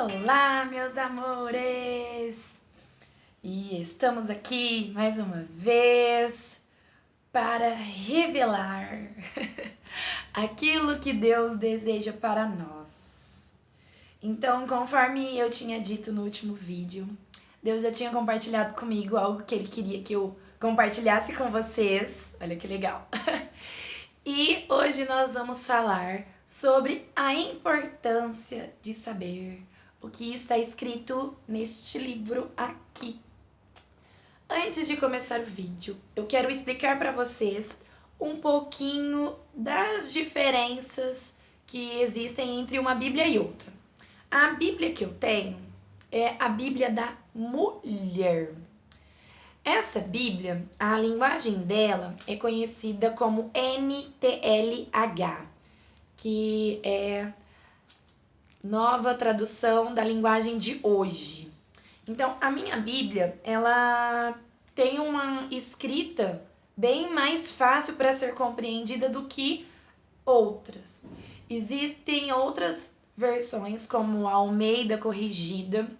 Olá, meus amores! E estamos aqui mais uma vez para revelar aquilo que Deus deseja para nós. Então, conforme eu tinha dito no último vídeo, Deus já tinha compartilhado comigo algo que Ele queria que eu compartilhasse com vocês. Olha que legal! E hoje nós vamos falar sobre a importância de saber o que está escrito neste livro aqui. Antes de começar o vídeo, eu quero explicar para vocês um pouquinho das diferenças que existem entre uma Bíblia e outra. A Bíblia que eu tenho é a Bíblia da Mulher. Essa Bíblia, a linguagem dela é conhecida como NTLH, que é nova tradução da linguagem de hoje. Então, a minha Bíblia, ela tem uma escrita bem mais fácil para ser compreendida do que outras. Existem outras versões, como a Almeida Corrigida,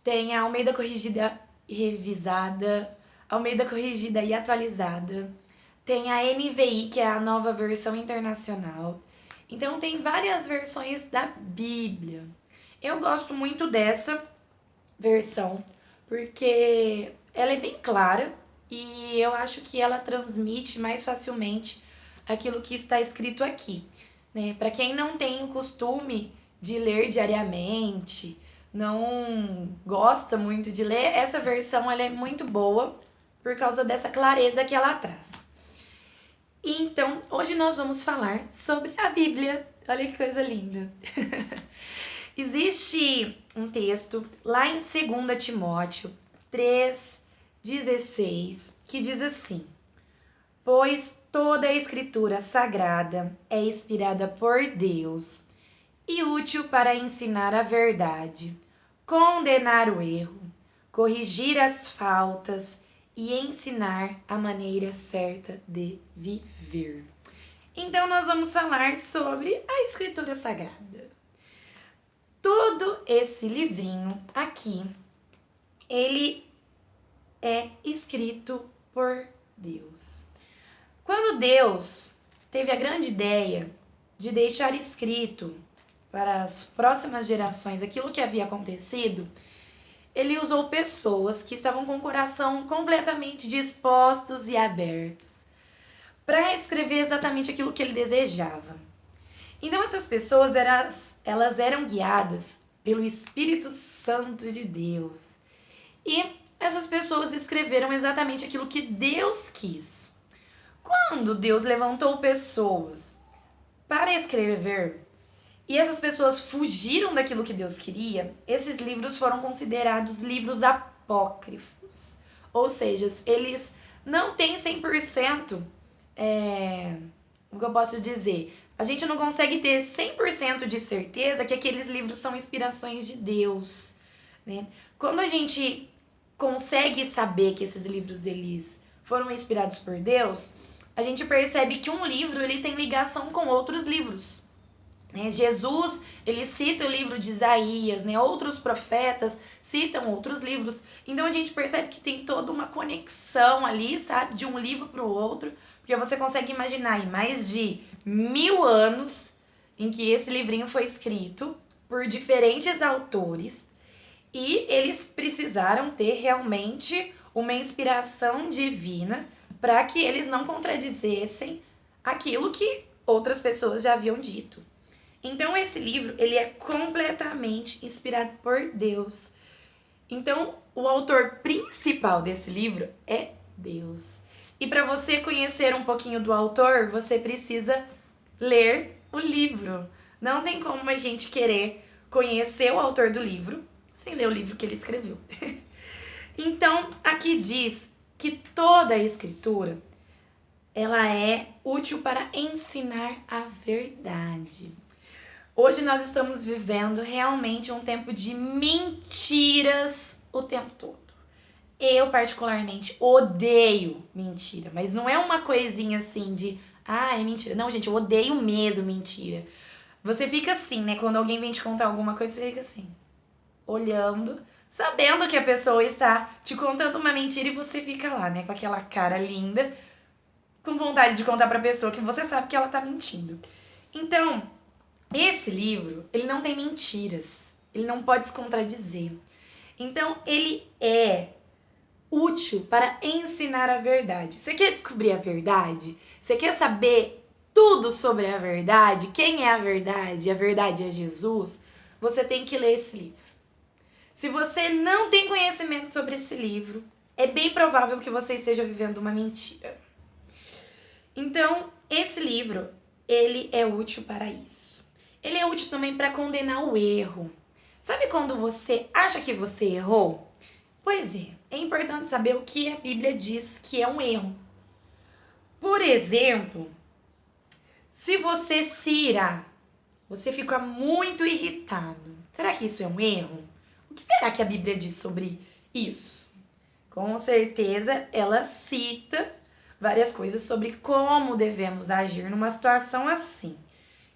tem a Almeida Corrigida revisada, Almeida Corrigida e atualizada. Tem a NVI, que é a nova versão internacional. Então tem várias versões da Bíblia. Eu gosto muito dessa versão, porque ela é bem clara e eu acho que ela transmite mais facilmente aquilo que está escrito aqui, né? Para quem não tem o costume de ler diariamente, não gosta muito de ler, essa versão ela é muito boa por causa dessa clareza que ela traz. Então, hoje nós vamos falar sobre a Bíblia. Olha que coisa linda. Existe um texto lá em 2 Timóteo 3,16 que diz assim: pois toda a escritura sagrada é inspirada por Deus e útil para ensinar a verdade, condenar o erro, corrigir as faltas e ensinar a maneira certa de viver. Então nós vamos falar sobre a Escritura Sagrada. Todo esse livrinho aqui, ele é escrito por Deus. Quando Deus teve a grande ideia de deixar escrito para as próximas gerações aquilo que havia acontecido, ele usou pessoas que estavam com o coração completamente dispostos e abertos para escrever exatamente aquilo que ele desejava. Então essas pessoas elas eram guiadas pelo Espírito Santo de Deus. E essas pessoas escreveram exatamente aquilo que Deus quis. Quando Deus levantou pessoas para escrever e essas pessoas fugiram daquilo que Deus queria, esses livros foram considerados livros apócrifos. Ou seja, eles não têm 100%, o que eu posso dizer? A gente não consegue ter 100% de certeza que aqueles livros são inspirações de Deus, né? Quando a gente consegue saber que esses livros eles foram inspirados por Deus, a gente percebe que um livro ele tem ligação com outros livros. Jesus, ele cita o livro de Isaías, né? Outros profetas citam outros livros. Então a gente percebe que tem toda uma conexão ali, sabe? De um livro para o outro. Porque você consegue imaginar aí mais de 1000 anos em que esse livrinho foi escrito por diferentes autores. E eles precisaram ter realmente uma inspiração divina para que eles não contradizessem aquilo que outras pessoas já haviam dito. Então esse livro, ele é completamente inspirado por Deus. Então o autor principal desse livro é Deus. E para você conhecer um pouquinho do autor, você precisa ler o livro. Não tem como a gente querer conhecer o autor do livro sem ler o livro que ele escreveu. Então aqui diz que toda a escritura ela é útil para ensinar a verdade. Hoje nós estamos vivendo realmente um tempo de mentiras o tempo todo. Eu particularmente odeio mentira, mas não é uma coisinha assim de, é mentira. Não, gente, eu odeio mesmo mentira. Você fica assim, né? Quando alguém vem te contar alguma coisa, você fica assim, olhando, sabendo que a pessoa está te contando uma mentira e você fica lá, né, com aquela cara linda, com vontade de contar pra pessoa que você sabe que ela tá mentindo. Então, esse livro, ele não tem mentiras, ele não pode se contradizer. Então, ele é útil para ensinar a verdade. Você quer descobrir a verdade? Você quer saber tudo sobre a verdade? Quem é a verdade? A verdade é Jesus? Você tem que ler esse livro. Se você não tem conhecimento sobre esse livro, é bem provável que você esteja vivendo uma mentira. Então, esse livro, ele é útil para isso. Ele é útil também para condenar o erro. Sabe quando você acha que você errou? Pois é importante saber o que a Bíblia diz que é um erro. Por exemplo, se você se irá, você fica muito irritado. Será que isso é um erro? O que será que a Bíblia diz sobre isso? Com certeza ela cita várias coisas sobre como devemos agir numa situação assim.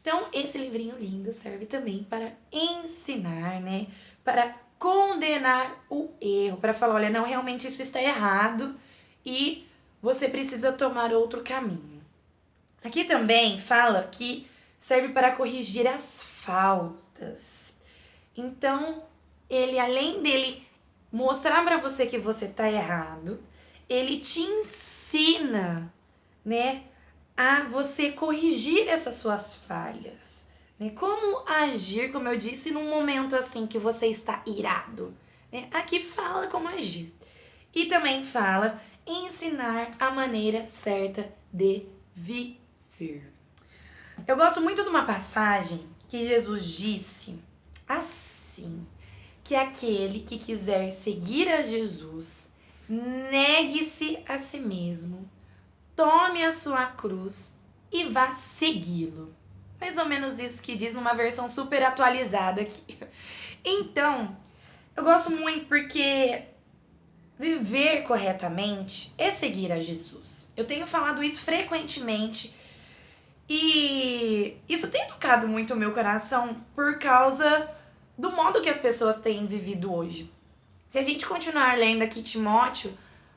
Então, esse livrinho lindo serve também para ensinar, né? Para condenar o erro, para falar, olha, não, realmente isso está errado e você precisa tomar outro caminho. Aqui também fala que serve para corrigir as faltas. Então, ele, além dele mostrar para você que você está errado, ele te ensina, né, a você corrigir essas suas falhas. Né? Como agir, como eu disse, num momento assim que você está irado. Né? Aqui fala como agir. E também fala ensinar a maneira certa de viver. Eu gosto muito de uma passagem que Jesus disse assim, que aquele que quiser seguir a Jesus, negue-se a si mesmo, tome a sua cruz e vá segui-lo. Mais ou menos isso que diz numa versão super atualizada aqui. Então, eu gosto muito porque viver corretamente é seguir a Jesus. Eu tenho falado isso frequentemente e isso tem tocado muito o meu coração por causa do modo que as pessoas têm vivido hoje. Se a gente continuar lendo aqui Timóteo,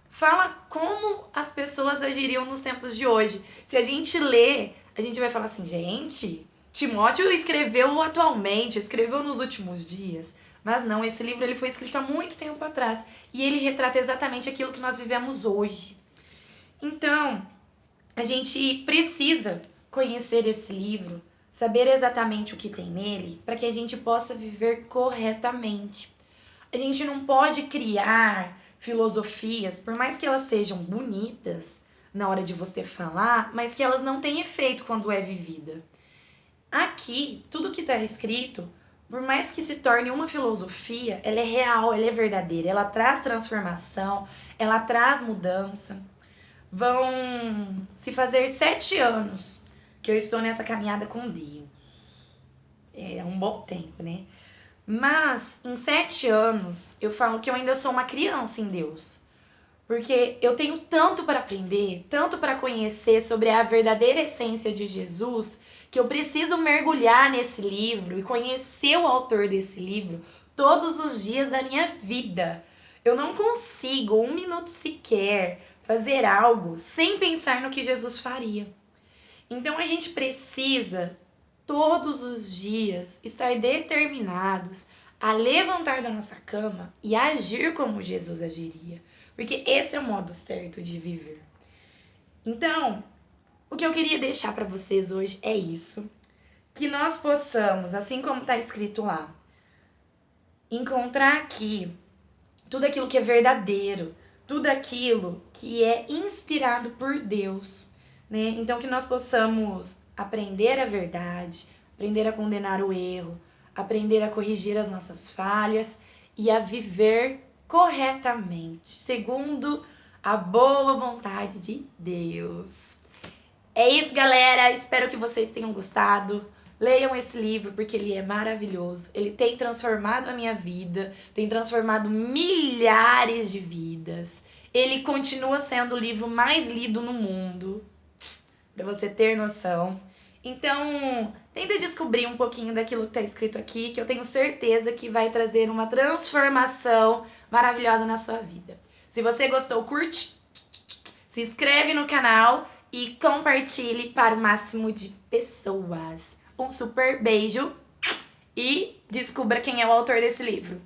fala como as pessoas agiriam nos tempos de hoje. Se a gente lê, a gente vai falar assim, gente, Timóteo escreveu atualmente, escreveu nos últimos dias. Mas não, esse livro ele foi escrito há muito tempo atrás e ele retrata exatamente aquilo que nós vivemos hoje. Então, a gente precisa conhecer esse livro, saber exatamente o que tem nele, para que a gente possa viver corretamente. A gente não pode criar filosofias, por mais que elas sejam bonitas na hora de você falar, mas que elas não têm efeito quando é vivida. Aqui, tudo que está escrito, por mais que se torne uma filosofia, ela é real, ela é verdadeira, ela traz transformação, ela traz mudança. Vão se fazer 7 anos que eu estou nessa caminhada com Deus. É um bom tempo, né? Mas em 7 anos eu falo que eu ainda sou uma criança em Deus. Porque eu tenho tanto para aprender, tanto para conhecer sobre a verdadeira essência de Jesus, que eu preciso mergulhar nesse livro e conhecer o autor desse livro todos os dias da minha vida. Eu não consigo, um minuto sequer, fazer algo sem pensar no que Jesus faria. Então a gente precisa todos os dias estar determinados a levantar da nossa cama e agir como Jesus agiria. Porque esse é o modo certo de viver. Então, o que eu queria deixar para vocês hoje é isso. Que nós possamos, assim como está escrito lá, encontrar aqui tudo aquilo que é verdadeiro, tudo aquilo que é inspirado por Deus, né? Então que nós possamos aprender a verdade, aprender a condenar o erro, aprender a corrigir as nossas falhas e a viver corretamente, segundo a boa vontade de Deus. É isso, galera. Espero que vocês tenham gostado. Leiam esse livro porque ele é maravilhoso. Ele tem transformado a minha vida, tem transformado milhares de vidas. Ele continua sendo o livro mais lido no mundo, para você ter noção. Então, tenta descobrir um pouquinho daquilo que está escrito aqui, que eu tenho certeza que vai trazer uma transformação maravilhosa na sua vida. Se você gostou, curte, se inscreve no canal e compartilhe para o máximo de pessoas. Um super beijo e descubra quem é o autor desse livro.